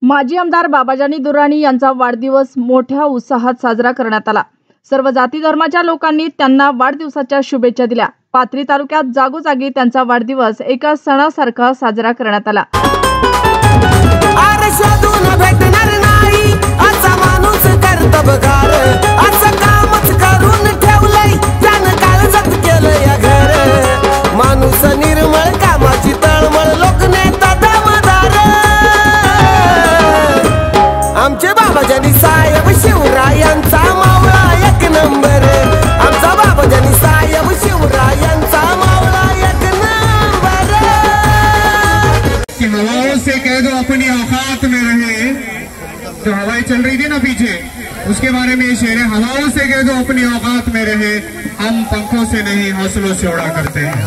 माजी आमदार बाबाजानी दुर्राणी यांचा वाढदिवस मोठ्या उत्साहात साजरा करण्यात आला। सर्व जाती धर्माच्या लोकांनी त्यांना वाढदिवसाच्या शुभेच्छा दिल्या। पाथरी तालुक्यात जागोजागी त्यांचा वाढदिवस एका सणासारखा साजरा करण्यात आला। आमचे बाबाजानी साहेब शिवरायांचा मावळा एक नंबर। आमचा बाबाजानी साहेब शिवरायांचा मावळा एक नंबर। कि हवाओं से कह दो अपनी औकात में रहे, जो हवाएं चल रही थी ना पीछे, उसके बारे में ये शेर है। हवाओं से कह दो अपनी औकात में रहे, हम पंखों से नहीं हौसलों से उड़ा करते हैं।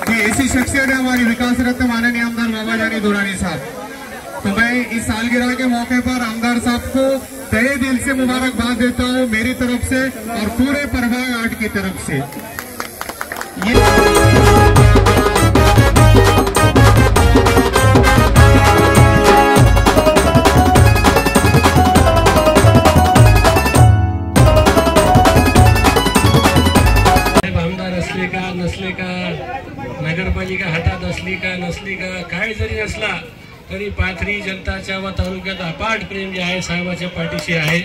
ये ऐसी शख्सियत है हमारी विकास रत्न माननीय आमदार बाबाजानी दुर्राणी साहब। तो मैं इस सालगिरह के मौके पर आमदार साहब को तहे दिल से मुबारकबाद देता हूँ मेरी तरफ से और पूरे प्रभाग 8 की तरफ से। आमदार असले का नसले का, नगरपालिका हातात असली का नसली का, काय जरी असला तरी पाथरी जनताच्या व तालुक्यात अपाट प्रेम जे आहे साहेबाच्या पाठीशी आहे।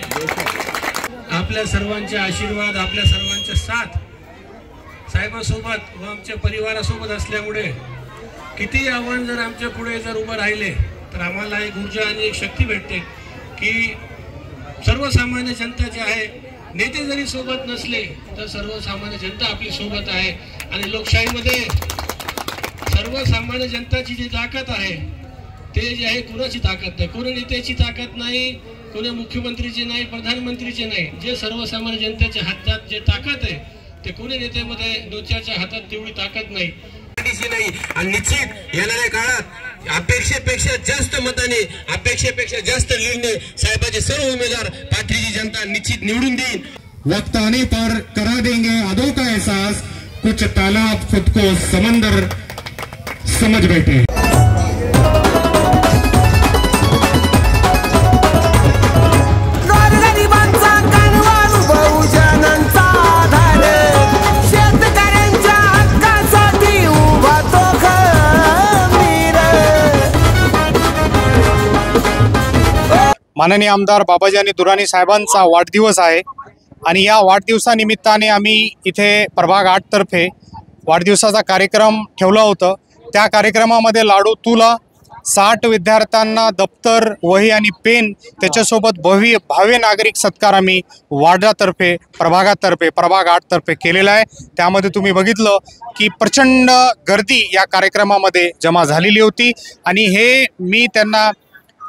आपल्या सर्वांचे आशीर्वाद, आपल्या सर्वांचा साथ साहेबासोबत व आमच्या परिवारासोबत असल्यामुळे किती आव्हान जर आमच्या पुढे जर उभं राहिले तर आम्हाला एक ऊर्जा आणि एक शक्ती भेटते की सर्वसामान्य जनता जे आहे, नेते जरी सोबत नसले तर सर्वसामान्य जनता आपली सोबत आहे। आणि लोकशाहीमध्ये सर्वसामान्य जनताची जी ताकद आहे ते जे आहे कोणाची ताकद नाही, कोणी नेत्याची ताकद नाही, कोणी मुख्यमंत्रीची नाही, प्रधानमंत्रीची नाही। जे सर्वसामान्य जनतेच्या हातात जे ताकद आहे ते कोणी नेत्यामध्ये नेत्याच्या हातात तेवढी ताकद नाही। आणि निश्चित येणाऱ्या काळात अपेक्षेपेक्षा जास्त मताने, अपेक्षेपेक्षा जास्त लीडने साहेबाचे सर्व उमेदवार पाथरीची जनता निश्चित निवडून देईल। वक्त आने पर करा देंगे यादों का एहसास, कुछ तालाब खुद को समंदर समझ बैठे। माननीय आमदार बाबाजानी दुर्राणी साहेबांचा वाढदिवस आहे आणि या वाढदिवसानिमित्ताने आम्ही इथे प्रभाग 8 तर्फे वाढदिवसाचा कार्यक्रम ठेवला होता। त्या कार्यक्रमामध्ये लाडू तुला 60 विद्यार्थ्यांना दप्तर, वही आणि पेन, त्याच्यासोबत भावी नागरिक सत्कार आम्ही वार्डातर्फे प्रभाग 8 तर्फे केलेला आहे। त्यामध्ये तुम्ही बघितलं की प्रचंड गर्दी या कार्यक्रमामध्ये जमा झालेली होती आणि हे मी त्यांना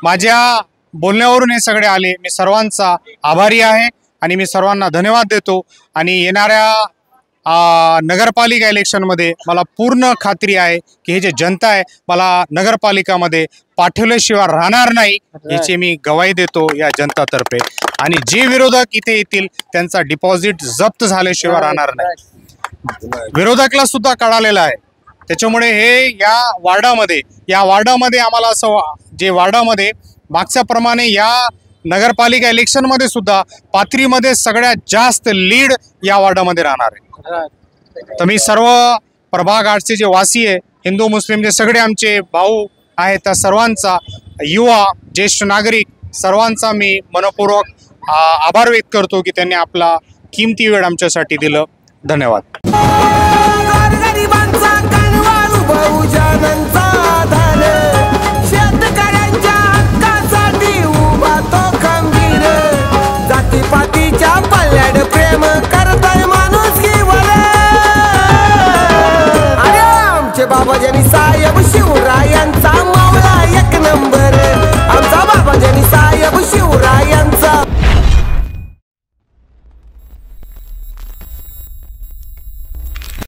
माझ्या बोलण्यावरून हे सगळे आले। मी सर्वांचा आभारी आहे आणि मी सर्वांना धन्यवाद देतो। आणि येणाऱ्या नगरपालिका इलेक्शनमध्ये मला पूर्ण खात्री आहे की हे जे जनता आहे मला नगरपालिकामध्ये पाठवल्याशिवाय राहणार नाही, याची मी गवाही देतो या जनतातर्फे। आणि जे विरोधक इथे येतील त्यांचा डिपॉझिट जप्त झाल्याशिवाय राहणार नाही, विरोधकला सुद्धा कळालेलं आहे। त्याच्यामुळे हे या वार्डामध्ये आम्हाला असं जे वार्डामध्ये मागच्याप्रमाणे या नगरपालिका इलेक्शनमध्ये सुद्धा पाथरीमध्ये सगळ्यात जास्त लीड या वार्डामध्ये राहणार आहे। तर मी सर्व प्रभाग 8चे जे वासी आहे, हिंदू मुस्लिम जे सगळे आमचे भाऊ आहेत, त्या सर्वांचा, युवा, ज्येष्ठ नागरिक सर्वांचा मी मनपूर्वक आभार व्यक्त करतो की त्यांनी आपला किमती वेळ आमच्यासाठी दिलं। धन्यवाद। प्रेम करताय माणूस घेवल। अरे आमचे बाबाजानी साहेब शिवरायांचा मावळा एक नंबर। आमचा बाबाजानी साहेब शिवराय